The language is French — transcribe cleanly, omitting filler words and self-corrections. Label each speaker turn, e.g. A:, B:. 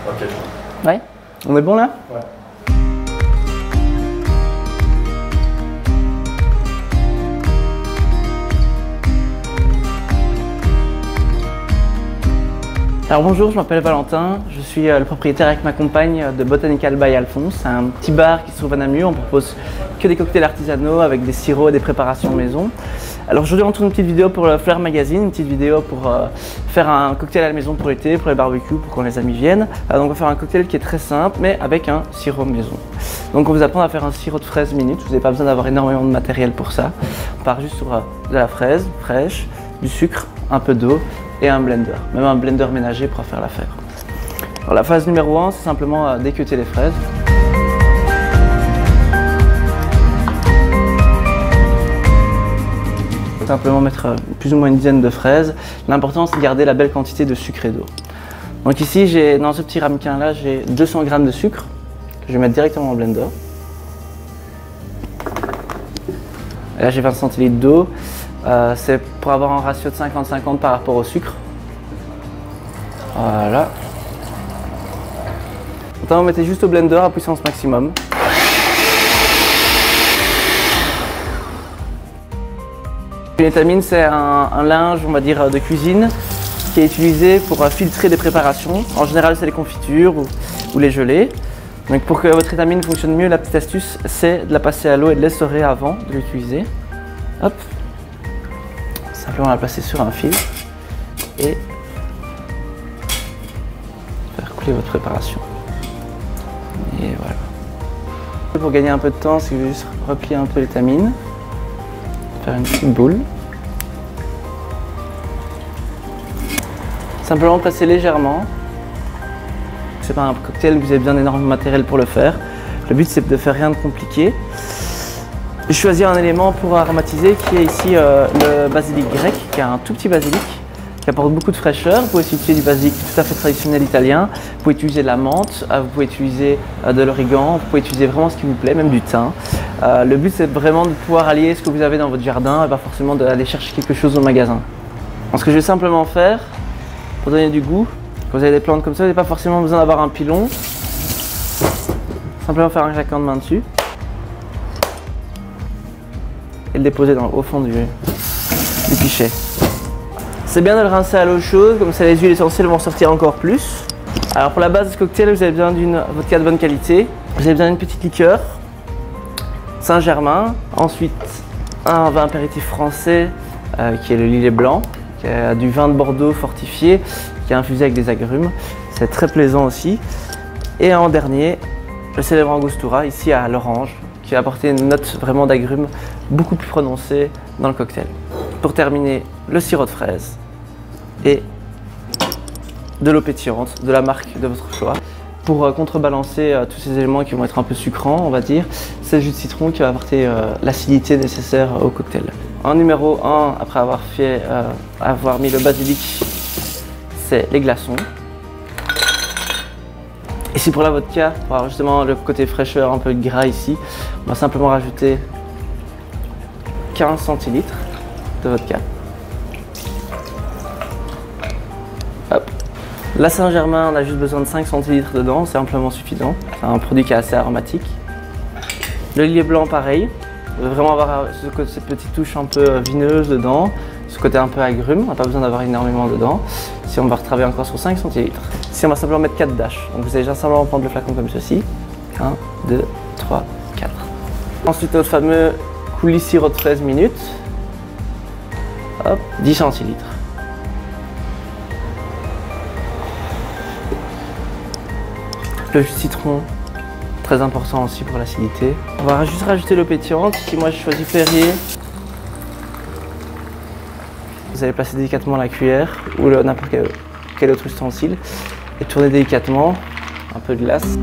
A: Ok.
B: Ouais. On est bon là?
A: Ouais.
B: Alors bonjour, je m'appelle Valentin, je suis le propriétaire avec ma compagne de Botanical by Alphonse. C'est un petit bar qui se trouve à Namur, on propose que des cocktails artisanaux avec des sirops et des préparations maison. Alors aujourd'hui on tourne une petite vidéo pour le Fleur Magazine, une petite vidéo pour faire un cocktail à la maison pour l'été, pour les barbecues, pour quand les amis viennent. Donc on va faire un cocktail qui est très simple mais avec un sirop maison. Donc on vous apprend à faire un sirop de fraise minute, vous n'avez pas besoin d'avoir énormément de matériel pour ça. On part juste sur de la fraise fraîche, du sucre, un peu d'eau et un blender. Même un blender ménager pourra faire l'affaire. Alors la phase numéro 1, c'est simplement d'équeuter les fraises. Simplement mettre plus ou moins une dizaine de fraises. L'important c'est de garder la belle quantité de sucre et d'eau. Donc ici, dans ce petit ramequin là, j'ai 200 g de sucre que je vais mettre directement au blender. Et là j'ai 20 centilitres d'eau. C'est pour avoir un ratio de 50-50 par rapport au sucre. Voilà. Maintenant, vous mettez juste au blender à puissance maximum. Une étamine, c'est un linge, on va dire, de cuisine qui est utilisé pour filtrer des préparations. En général, c'est les confitures ou les gelées. Donc, pour que votre étamine fonctionne mieux, la petite astuce, c'est de la passer à l'eau et de l'essorer avant de l'utiliser. Hop. Simplement la placer sur un fil et faire couler votre préparation. Et voilà. Pour gagner un peu de temps, c'est juste replier un peu l'étamine, faire une petite boule. Simplement passer légèrement. C'est pas un cocktail, vous avez besoin d'énormément de matériel pour le faire. Le but c'est de faire rien de compliqué. J'ai choisi un élément pour aromatiser qui est ici le basilic grec, qui est un tout petit basilic qui apporte beaucoup de fraîcheur. Vous pouvez utiliser du basilic tout à fait traditionnel italien, vous pouvez utiliser de la menthe, vous pouvez utiliser de l'origan, vous pouvez utiliser vraiment ce qui vous plaît, même du thym. Le but c'est vraiment de pouvoir allier ce que vous avez dans votre jardin et pas forcément d'aller chercher quelque chose au magasin. Donc, ce que je vais simplement faire pour donner du goût, quand vous avez des plantes comme ça, vous n'avez pas forcément besoin d'avoir un pilon. Simplement faire un claquement de main dessus. Et le déposer au fond du pichet. C'est bien de le rincer à l'eau chaude, comme ça les huiles essentielles vont sortir encore plus. Alors pour la base de ce cocktail, vous avez besoin d'une vodka de bonne qualité. Vous avez besoin d'une petite liqueur, Saint-Germain. Ensuite, un vin apéritif français qui est le Lillet Blanc, qui a du vin de Bordeaux fortifié, qui est infusé avec des agrumes. C'est très plaisant aussi. Et en dernier, le célèbre Angostura, ici à l'orange, qui va apporter une note vraiment d'agrumes beaucoup plus prononcée dans le cocktail. Pour terminer, le sirop de fraise et de l'eau pétillante de la marque de votre choix. Pour contrebalancer tous ces éléments qui vont être un peu sucrants, on va dire, c'est le jus de citron qui va apporter l'acidité nécessaire au cocktail. En numéro 1, après avoir mis le basilic, c'est les glaçons. Ici pour la vodka, pour avoir justement le côté fraîcheur, un peu de gras ici, on va simplement rajouter 15 centilitres de vodka. Hop. La Saint-Germain, on a juste besoin de 5 centilitres dedans, c'est amplement suffisant. C'est un produit qui est assez aromatique. Le Lillet Blanc, pareil. On veut vraiment avoir cette petite touche un peu vineuse dedans, ce côté un peu agrume, on n'a pas besoin d'avoir énormément dedans. Si on va retravailler encore sur 5 centilitres. Ici on va simplement mettre 4 dashes. Donc vous allez déjà simplement prendre le flacon comme ceci. 1, 2, 3, 4. Ensuite notre fameux coulis sirop de fraise minute. Hop, 10 centilitres. Le jus de citron, très important aussi pour l'acidité. On va juste rajouter l'eau pétillante. Ici moi j'ai choisi Perrier. Vous allez placer délicatement la cuillère ou n'importe quel autre ustensile et tourner délicatement un peu de glace.